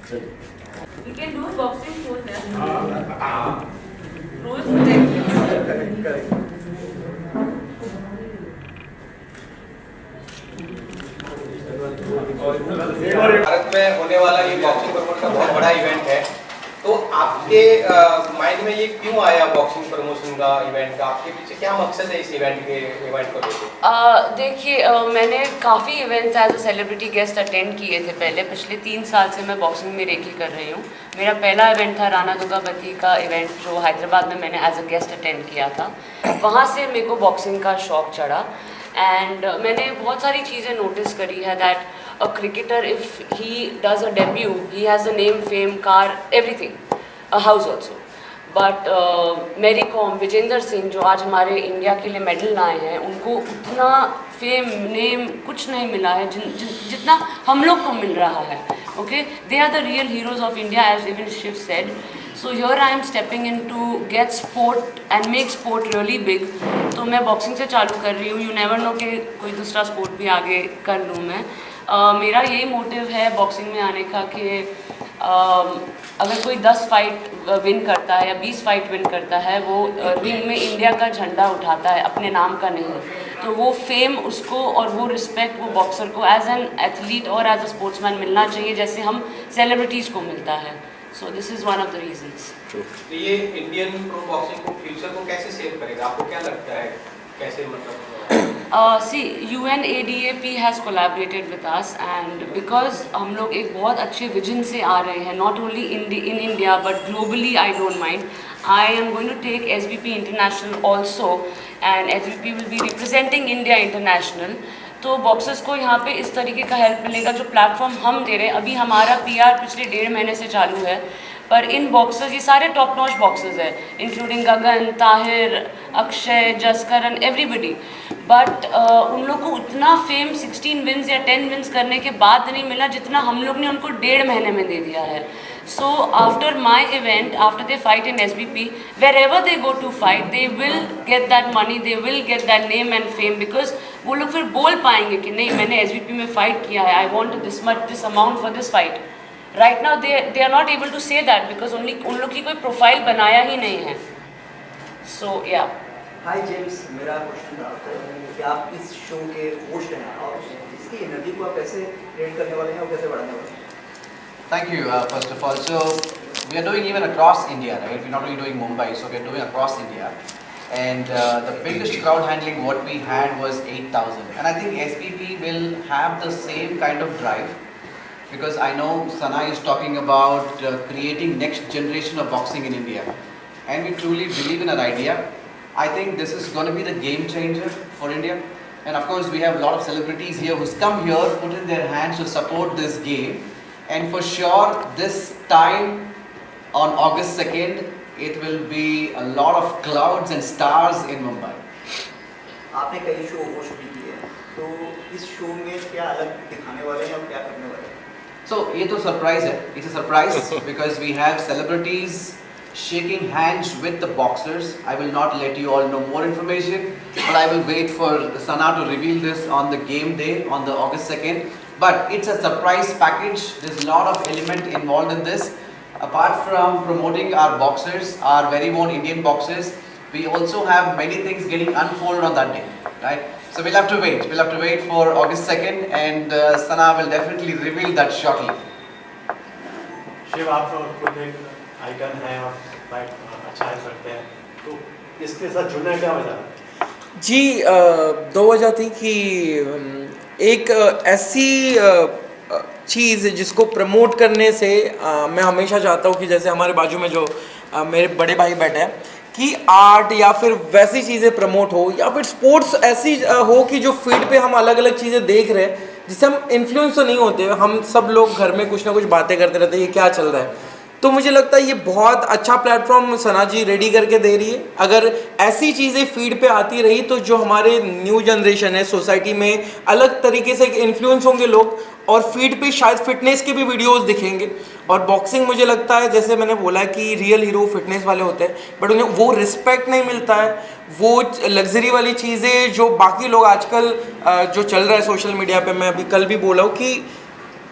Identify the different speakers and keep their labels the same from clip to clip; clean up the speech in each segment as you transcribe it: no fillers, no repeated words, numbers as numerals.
Speaker 1: We can do boxing shows there. Rules protect.
Speaker 2: Bharat में होने वाला ये बॉक्सिंग प्रमोशन का बहुत बड़ा इवेंट है, तो आपके माइंड में ये क्यों आया बॉक्सिंग प्रमोशन का इवेंट का? आपके पीछे क्या मकसद है इस इवेंट को लेकर?
Speaker 1: देखिए, मैंने काफ़ी events as a celebrity guest attend किए थे पहले। पिछले 3 साल से मैं बॉक्सिंग में रेकी कर रही हूँ। मेरा पहला इवेंट था राणा दुर्गावती का इवेंट, जो हैदराबाद में मैंने एज अ गेस्ट अटेंड किया था। वहाँ से मेरे को बॉक्सिंग का शौक चढ़ा एंड मैंने बहुत सारी चीज़ें नोटिस करी है that a cricketer, if he does a debut, he has a name, fame, car, everything, a house also. But Mary Kom, Vijender Singh जो आज हमारे इंडिया के लिए मेडल लाए हैं, उनको उतना फेम, नेम कुछ नहीं मिला है जितना हम लोग को मिल रहा है। Okay, they are the real heroes of India, as even Shiv said. So here I am stepping in to get sport and make sport really big. तो मैं बॉक्सिंग से चालू कर रही हूँ. यू नेवर नो कि कोई दूसरा स्पोर्ट भी आगे कर लूँ मैं. मेरा यही मोटिव है बॉक्सिंग में आने का कि अगर कोई 10 फाइट विन करता है या 20 फाइट विन करता है, वो रिंग में इंडिया का झंडा उठाता है, अपने नाम का नहीं. तो वो फेम उसको और वो रिस्पेक्ट वो बॉक्सर को एज एन एथलीट और एज अ स्पोर्ट्समैन मिलना चाहिए, जैसे हम सेलिब्रिटीज़ को मिलता है. So this is one of the reasons.
Speaker 2: ये इंडियन प्रो बॉक्सिंग को फ्यूचर को कैसे सेव करेगा? आपको क्या लगता है कैसे? मतलब
Speaker 1: see, UNADAP has collaborated with us and because हम लोग एक बहुत अच्छे विजन से आ रहे हैं, not only in India but globally. I don't mind. I am going to take SBP International also and SBP will be representing India International. तो boxers को यहाँ पे इस तरीके का हेल्प मिलेगा. जो प्लेटफॉर्म हम दे रहे हैं, अभी हमारा PR पिछले 1.5 महीने से चालू है, पर इन बॉक्सर्स, ये सारे टॉप नॉच बॉक्सर्स हैं, including Gagan, Tahir, Akshay, Jaskaran, everybody. But उन लोग को उतना फेम 16 विन्स या 10 विन्स करने के बाद नहीं मिला जितना हम लोग ने उनको 1.5 महीने में दे दिया है. So after my event, after they fight in SBP, wherever they go to fight, they will get that money, they will get that name and fame, because वो लोग फिर बोल पाएंगे कि नहीं, मैंने SBP में फ़ाइट किया है, I want this amount for this fight. Right now they are not able to say that because उन लोग की कोई प्रोफाइल बनाया ही नहीं है. सो या.
Speaker 3: हाय जेम्स, मेरा क्वेश्चन था कि आप इस शो के होस्ट हैं और इसकी एनर्जी को आप कैसे क्रिएट करने वाले हैं और कैसे बढ़ाने वाले हैं?
Speaker 4: Thank you, first of all. So, we are doing even across India, right? We're not only doing Mumbai, so we're doing across India. And the biggest crowd handling what we had was 8,000. And I think SBP will have the same kind of drive. Because I know Sana is talking about creating next generation of boxing in India. And we truly believe in our idea. I think this is going to be the game changer for India. And of course, we have a lot of celebrities here who's come here, put in their hands to support this game. And for sure, this time on August 2nd, it will be a lot of clouds and stars in Mumbai.
Speaker 3: आपने कई show host भी किए हैं, तो इस show में क्या अलग दिखाने वाले हैं और क्या करने वाले हैं?
Speaker 4: So, ये तो surprise है. It's a surprise because we have celebrities shaking hands with the boxers. I will not let you all know more information, but I will wait for Sana to reveal this on the game day on the August 2nd. But it's a surprise package. There's a lot of element involved in this. Apart from promoting our boxers, our very own Indian boxers, we also have many things getting unfolded on that day, right? So we'll have to wait. We'll have to wait for August 2nd, and Sana will definitely reveal that shortly.
Speaker 5: Shiv, आप तो खुद एक icon है और fight अच्छा करते हैं, तो इसके साथ जुड़ने क्या वजह?
Speaker 6: जी, दो वजह थी कि एक ऐसी चीज़ जिसको प्रमोट करने से मैं हमेशा चाहता हूँ कि जैसे हमारे बाजू में जो मेरे बड़े भाई बैठे हैं, कि आर्ट या फिर वैसी चीज़ें प्रमोट हो या फिर स्पोर्ट्स ऐसी हो कि जो फील्ड पे हम अलग अलग चीज़ें देख रहे हैं जिससे हम इन्फ्लुएंस तो नहीं होते, हम सब लोग घर में कुछ ना कुछ बातें करते रहते हैं ये क्या चल रहा है. तो मुझे लगता है ये बहुत अच्छा प्लेटफॉर्म सना जी रेडी करके दे रही है. अगर ऐसी चीज़ें फीड पे आती रही तो जो हमारे न्यू जनरेशन है, सोसाइटी में अलग तरीके से इन्फ्लुएंस होंगे लोग, और फीड पे शायद फिटनेस के भी वीडियोस दिखेंगे. और बॉक्सिंग मुझे लगता है, जैसे मैंने बोला कि रियल हीरो फिटनेस वाले होते हैं, बट उन्हें वो रिस्पेक्ट नहीं मिलता है, वो लग्जरी वाली चीज़ें जो बाकी लोग आजकल जो चल रहा है सोशल मीडिया पे. मैं अभी कल भी बोला हूँ कि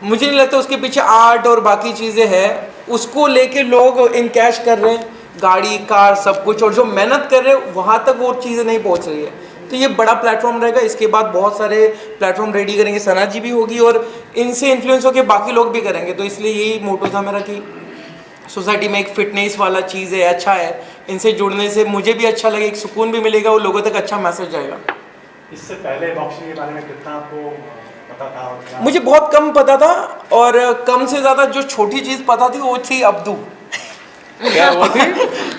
Speaker 6: मुझे नहीं लगता उसके पीछे आर्ट और बाकी चीज़ें हैं, उसको लेके लोग इन कैश कर रहे हैं, गाड़ी कार सब कुछ, और जो मेहनत कर रहे हैं वहाँ तक वो चीज़ें नहीं पहुँच रही है। तो ये बड़ा प्लेटफॉर्म रहेगा, इसके बाद बहुत सारे प्लेटफॉर्म रेडी करेंगे, सना जी भी होगी और इनसे इन्फ्लुएंस होकर बाकी लोग भी करेंगे। तो इसलिए यही मोटो था मेरा कि सोसाइटी में एक फिटनेस वाला चीज़ है, अच्छा है, इनसे जुड़ने से मुझे भी अच्छा लगे, एक सुकून भी मिलेगा और लोगों तक अच्छा मैसेज जाएगा।
Speaker 5: इससे पहले बॉक्सिंग के बारे में कितना आपको पता था? और क्या?
Speaker 6: मुझे बहुत कम पता था, और कम से ज़्यादा जो छोटी चीज़ पता थी वो थी अब्दू।
Speaker 7: क्या वो थी?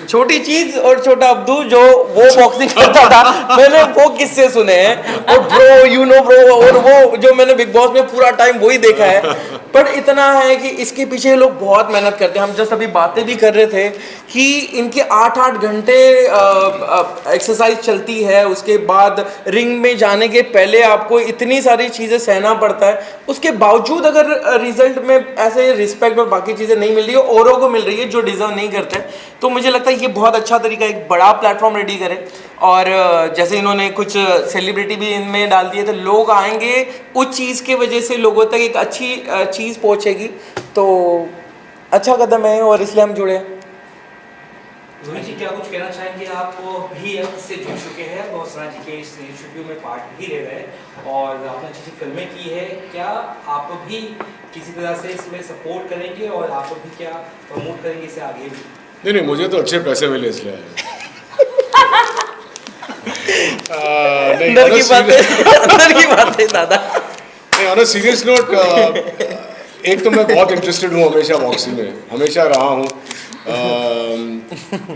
Speaker 6: छोटी चीज और छोटा अब्दू जो वो बॉक्सिंग करता था, मैंने वो किस्से सुने हैं, और ब्रो यू नो ब्रो, और वो जो मैंने बिग बॉस में पूरा टाइम वही देखा है। पर इतना है कि इसके पीछे लोग बहुत मेहनत करते हैं। हम जस्ट अभी बातें भी कर रहे थे कि इनके 8-8 घंटे एक्सरसाइज चलती है, उसके बाद रिंग में जाने के पहले आपको इतनी सारी चीज़ें सहना पड़ता है, उसके बावजूद अगर रिजल्ट में ऐसे रिस्पेक्ट और बाकी चीज़ें नहीं मिल रही है, औरों को मिल रही है जो डिजर्व नहीं करते, तो मुझे लगता है ये बहुत अच्छा तरीका, एक बड़ा प्लेटफॉर्म रेडी करें। और जैसे इन्होंने कुछ सेलिब्रिटी भी इनमें डाल दिए, तो लोग आएंगे उस चीज़ के वजह से लोगों तक एक अच्छी चीज़ पहुंचेगी, तो अच्छा कदम है और इसलिए हम जुड़े।
Speaker 8: रोहित जी, क्या कुछ कहना चाहेंगे? आप भी इससे जुड़ चुके हैं और सना जी के इस इंटरव्यू में पार्ट भी ले रहे हैं और आपने अच्छी फिल्में की है, क्या आप भी किसी तरह से इसमें सपोर्ट करेंगे और आप भी क्या प्रमोट करेंगे इसे आगे भी?
Speaker 7: नहीं, मुझे तो अच्छे पैसे मिले इसलिए आया। नहीं,
Speaker 6: अंदर की बात है, अंदर की बात है दादा।
Speaker 7: नहीं, ऑन अ सीरियस नोट, एक तो मैं बहुत इंटरेस्टेड हूँ हमेशा बॉक्सिंग में, हमेशा रहा हूँ।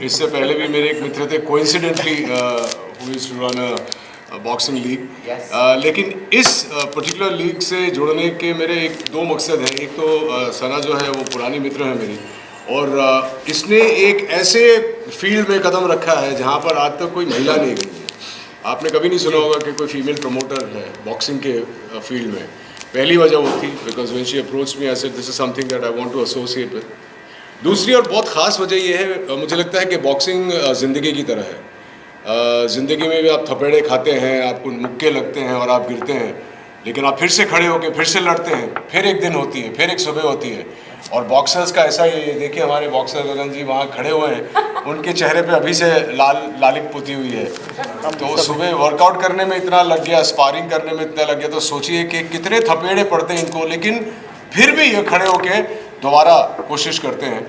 Speaker 7: इससे पहले भी मेरे एक मित्र थे, coincidentally who used to run a boxing league. लेकिन इस पर्टिकुलर लीग से जुड़ने के मेरे दो मकसद हैं। एक तो सना जो है वो पुरानी मित्र है मेरी, और इसने एक ऐसे फील्ड में कदम रखा है जहाँ पर आज तक कोई महिला नहीं गई है। आपने कभी नहीं सुना होगा कि कोई फीमेल प्रमोटर है बॉक्सिंग के फील्ड में। पहली वजह वो थी, because when she approached me I said this is something that I want to associate with. दूसरी और बहुत ख़ास वजह ये है, मुझे लगता है कि बॉक्सिंग ज़िंदगी की तरह है। ज़िंदगी में भी आप थपेड़े खाते हैं, आपको मुक्के लगते हैं और आप गिरते हैं, लेकिन आप फिर से खड़े होकर फिर से लड़ते हैं, फिर एक दिन होती है, फिर एक सुबह होती है। और बॉक्सर्स का ऐसा ही है, देखिए हमारे बॉक्सर गगन जी वहाँ खड़े हुए हैं, उनके चेहरे पे अभी से लालिक पुती हुई है। तो सुबह वर्कआउट करने में इतना लग गया, स्पारिंग करने में इतना लग गया, तो सोचिए कि कितने थपेड़े पड़ते हैं इनको, लेकिन फिर भी ये खड़े होके दोबारा कोशिश करते हैं।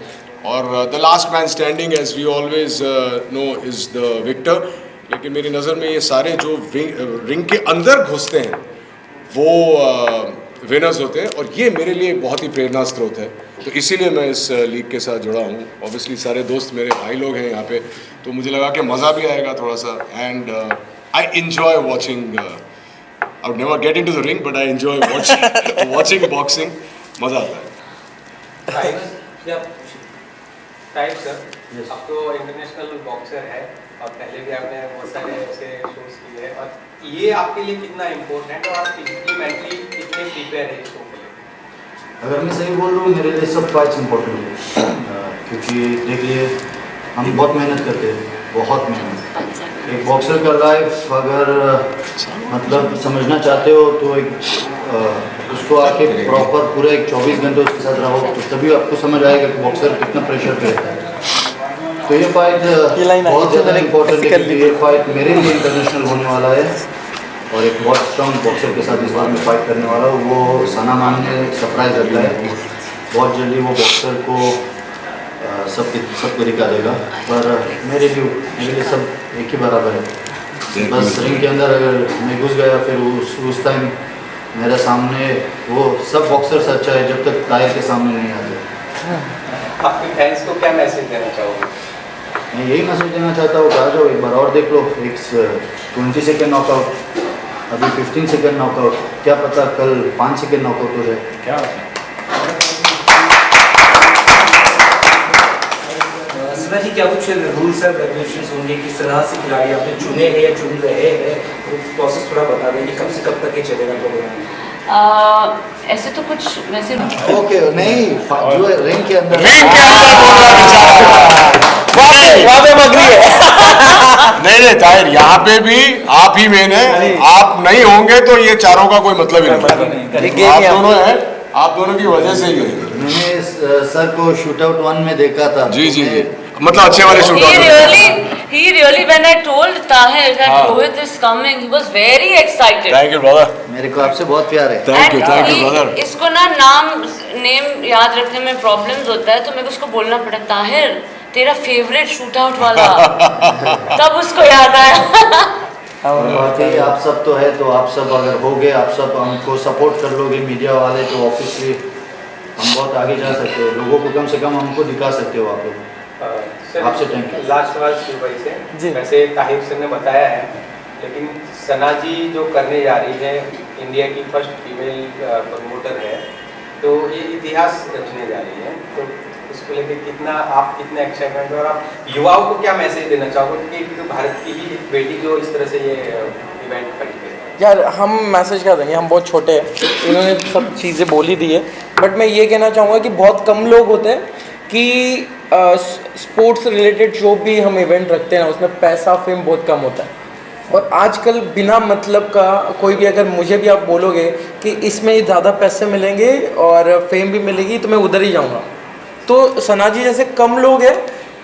Speaker 7: और the last man standing as we always know is the victor. लेकिन मेरी नज़र में ये सारे जो रिंग के अंदर घुसते हैं वो विनर्स होते हैं, और ये मेरे लिए बहुत ही प्रेरणा स्रोत है। तो इसीलिए मैं इस लीग के साथ जुड़ा हूँ। ऑब्वियसली सारे दोस्त मेरे भाई लोग हैं यहाँ पे, तो मुझे लगा कि मज़ा भी आएगा थोड़ा सा। And I enjoy watching, I would never get into the ring but I enjoy watching boxing, मज़ा आता है।
Speaker 2: टाइप सर, अब तो इंटरनेशनल बॉक्सर है और पहले भी आपने बहुत सारे ऐसे शोज किए हैं, और ये आपके लिए कितना इम्पोर्टेंट है और आप फिजिकली मेंटली कितने प्रिपेयर है इस शो के लिए?
Speaker 9: अगर मैं सही बोल रहा हूँ, मेरे लिए सब फाइट्स इम्पोर्टेंट है, क्योंकि देखिए हम बहुत मेहनत करते हैं, बहुत मेहनत। एक बॉक्सर का लाइफ अगर मतलब समझना चाहते हो तो एक उसको आके प्रॉपर पूरा एक 24 घंटे उसके साथ रहो, तो तभी आपको समझ आएगा कि बॉक्सर कितना प्रेशर पे रहता है। तो ये फाइट बहुत ज़्यादा इम्पोर्टेंट है, क्योंकि ये फाइट मेरे लिए इंटरनेशनल होने वाला है, और एक बहुत स्ट्रॉन्ग बॉक्सर के साथ इस बार में फाइट करने वाला हूँ। वो सना मान ने सरप्राइज रखा है, बहुत जल्दी वो बॉक्सर को सबको दिखा देगा। पर मेरे लिए सब एक ही बराबर है। बस रिंग के अंदर अगर मैं घुस गया, फिर उस टाइम मेरे सामने वो सब बॉक्सर से अच्छा है जब तक टायर के सामने नहीं आते।
Speaker 2: आपके फैंस को क्या मैसेज देना चाहोगे?
Speaker 9: मैं यही मैसेज देना चाहता हूँ, आ जाओ एक बार और देख लो। एक 20 सेकेंड नॉकआउट, अभी 15 सेकेंड नॉकआउट, क्या पता कल 5 सेकेंड नॉकआउट हो जाए।
Speaker 5: क्या
Speaker 8: सना जी, क्या कुछ रूल्स एंड रेगुलेशंस होंगे, किस तरह से खिलाड़ी आपने चुने हैं या चुन रहे हैं, तो प्रोसेस थोड़ा बता दें कि कब से कब तक ये चलेगा प्रोग्राम?
Speaker 1: ऐसे तो कुछ वैसे
Speaker 9: ओके नहीं, जो रिंग के अंदर
Speaker 7: नहीं ताहिर, यहाँ पे भी आप ही मेन है, आप नहीं होंगे तो ये चारों का कोई मतलब ही नहीं। आप दोनों हैं, आप दोनों की वजह से ही है।
Speaker 9: मैंने सर को शूट आउट 1 में देखा था।
Speaker 7: जी
Speaker 9: तो
Speaker 7: जी
Speaker 9: मैं-
Speaker 7: जी, मतलब अच्छे वाले shoot
Speaker 1: He really, when I told Tahir that Rohit is coming, he was very excited.
Speaker 7: Thank you brother,
Speaker 9: मेरे को आपसे बहुत प्यार है।
Speaker 7: Thank you
Speaker 1: And
Speaker 7: brother.
Speaker 1: इसको ना नेम याद रखने में प्रॉब्लम्स होता है, तो मेरे को उसको बोलना पड़ा, ताहिर तेरा फेवरेट शूट आउट वाला। तब उसको याद आया।
Speaker 9: बाकी आप सब तो है, तो आप सब अगर हो गए, आप सब हमको सपोर्ट कर लोगे मीडिया वाले, तो ऑब्वियसली हम बहुत आगे जा सकते हैं, लोगों को कम से कम हमको दिखा सकते हो वहाँ पे। आपसे thank you।
Speaker 2: लास्ट सवाल शिव भाई से।
Speaker 6: जी।
Speaker 2: वैसे ताहिर सर ने बताया है, लेकिन सना जी जो करने जा रही है, इंडिया की फर्स्ट फीमेल प्रमोटर है, तो ये इतिहास रचने जा रही है, तो उसको लेके आप कितने एक्साइटमेंट है, और आप युवाओं को क्या मैसेज देना चाहोगे कि तो भारत की ही एक बेटी जो इस तरह से ये इवेंट खड़ी है?
Speaker 6: यार हम मैसेज क्या देंगे, हम बहुत छोटे हैं, इन्होंने सब चीज़ें बोली दी है, बट मैं ये कहना चाहूँगा कि बहुत कम लोग होते हैं कि स्पोर्ट्स रिलेटेड जो भी हम इवेंट रखते हैं उसमें पैसा फेम बहुत कम होता है, और आजकल बिना मतलब का कोई भी, अगर मुझे भी आप बोलोगे कि इसमें ज़्यादा पैसे मिलेंगे और फेम भी मिलेगी, तो मैं उधर ही जाऊँगा। तो सना जी जैसे कम लोग हैं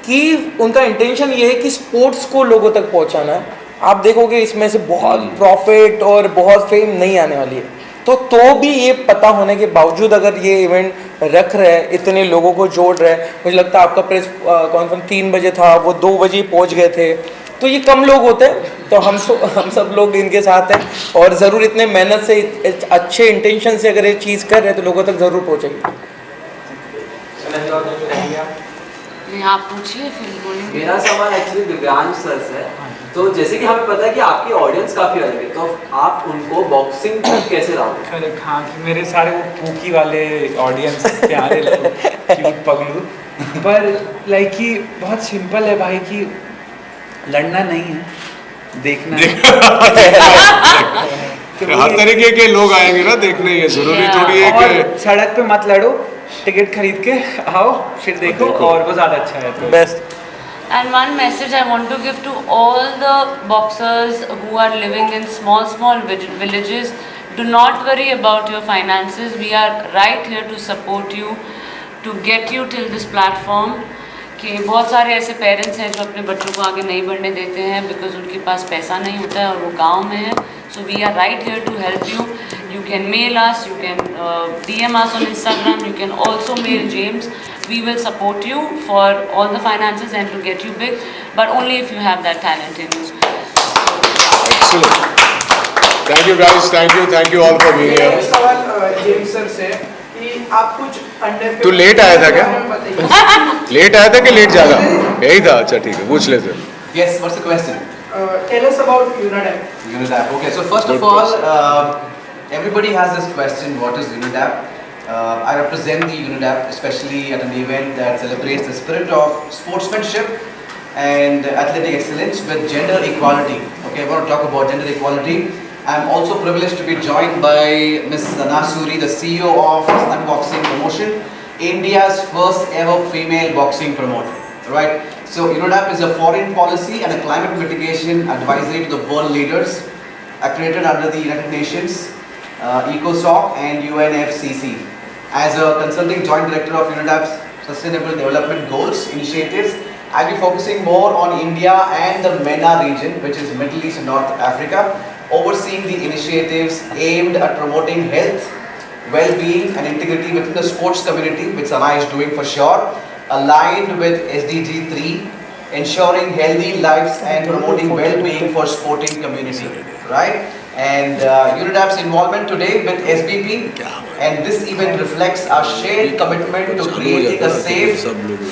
Speaker 6: कि उनका इंटेंशन ये है कि स्पोर्ट्स को लोगों तक पहुंचाना है। आप देखोगे इसमें से बहुत प्रॉफिट और बहुत फेम नहीं आने वाली है, तो भी ये पता होने के बावजूद अगर ये इवेंट रख रहे हैं, इतने लोगों को जोड़ रहे हैं, मुझे लगता है आपका प्रेस कॉन्फ्रेंस 3 बजे था, वो 2 बजे पहुँच गए थे, तो ये कम लोग होते हैं, तो हम सब लोग इनके साथ हैं, और ज़रूर इतने मेहनत से अच्छे इंटेंशन से अगर ये चीज़ कर रहे हैं तो लोगों तक ज़रूर पहुँचेगी।
Speaker 2: सना जी और कुछ रहेंगे आप?
Speaker 1: नहीं, आप पूछिए फिर बोलेंगे।
Speaker 10: मेरा सवाल एक्चुअली दिव्यांश सर से है। तो जैसे कि हमें पता है कि आपकी ऑडियंस काफ़ी अलग है, तो आप उनको बॉक्सिंग तक कैसे लाओगे?
Speaker 11: करेक्ट, हाँ, कि मेरे सारे वो पूकी वाले ऑडियंस प्यारे लोग, क्यूट पगलू, पर लाइक कि बहुत सिंपल है भाई, कि लड़ना नहीं है, देखना है।
Speaker 7: हर तरीके के लोग आएंगे ना देखने, ये जरूरी थोड़ी है
Speaker 11: और
Speaker 7: कि
Speaker 11: सड़क पे मत लड़ो, टिकट खरीद के आओ, फिर देखो, और वो ज़्यादा अच्छा है। तो
Speaker 6: best.
Speaker 1: And one message I want to give to all the boxers who are living in small villages, do not worry about your finances. We are right here to support you, to get you till this platform. कि बहुत सारे ऐसे parents हैं जो अपने बच्चों को आगे नहीं बढ़ने देते हैं बिकॉज उनके पास पैसा नहीं होता है और वो गांव में है. So we are right here to help you. You can mail us, you can DM us on Instagram, you can also mail James. We will support you for all the finances and to get you big, but only if you have that talent in you.
Speaker 7: excellent. Thank you guys, thank you all for being here.
Speaker 12: सवाल James sir से कि आप कुछ अंडे
Speaker 7: तू late आया था क्या? लेट आया था कि लेट जागा? यही था, अच्छा ठीक है, पूछ लेते हैं.
Speaker 4: Yes, what's the question?
Speaker 12: Tell us about UNADAP.
Speaker 4: UNADAP. Okay, so first of all, everybody has this question, what is UNADAP? I represent the UNADAP, especially at an event that celebrates the spirit of sportsmanship and athletic excellence with gender equality. Okay, I want to talk about gender equality. I'm also privileged to be joined by Ms. Sana Suri, the CEO of Sun Boxing Promotion, India's first ever female boxing promoter. Right? So UNADAP is a foreign policy and a climate mitigation advisory to the world leaders, accredited under the United Nations, ECOSOC and UNFCCC. As a consulting joint director of UNADAP's Sustainable Development Goals initiatives, I'll be focusing more on India and the MENA region, which is Middle East and North Africa, overseeing the initiatives aimed at promoting health, well-being and integrity within the sports community, which Sana is doing for sure, aligned with SDG 3, ensuring healthy lives and promoting well-being for sporting community, right? And UNADAP's involvement today with SBP, and this event reflects our shared commitment to creating a safe,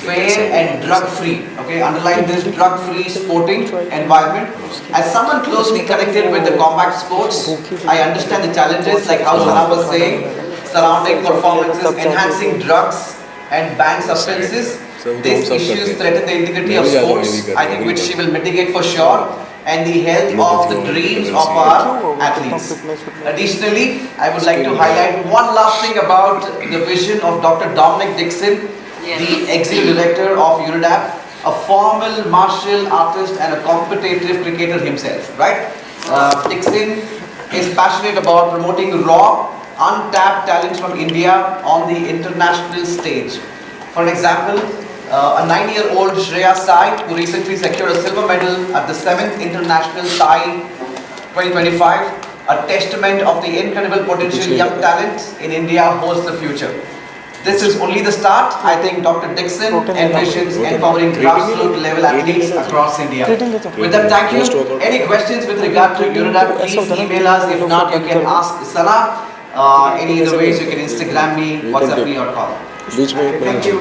Speaker 4: fair and drug-free, okay, underline this, drug-free sporting environment. As someone closely connected with the combat sports, I understand the challenges, like how Sana was saying, surrounding performances, enhancing drugs and banned substances. These issues threaten the integrity of sports, I think, which she will mitigate for sure, and the health of the dreams of our athletes. Additionally, I would like to highlight one last thing about the vision of Dr. Dominic Dixon, the Executive Director of UNADAP, a formal martial artist and a competitive cricketer himself, right? Dixon is passionate about promoting raw, untapped talents from India on the international stage. For an example, a 9-year-old Shreya Sai, who recently secured a silver medal at the 7th International Sai 2025, a testament of the incredible potential young talents in India holds the future. This is only the start. I think Dr. Dixon envisions empowering grassroots level athletes across India. With that, thank you. Any questions with regard to Unidad, please email us. If not, you can ask Sana. Any other ways, you can Instagram me, WhatsApp me, or call.
Speaker 7: बीच में
Speaker 4: Thank you.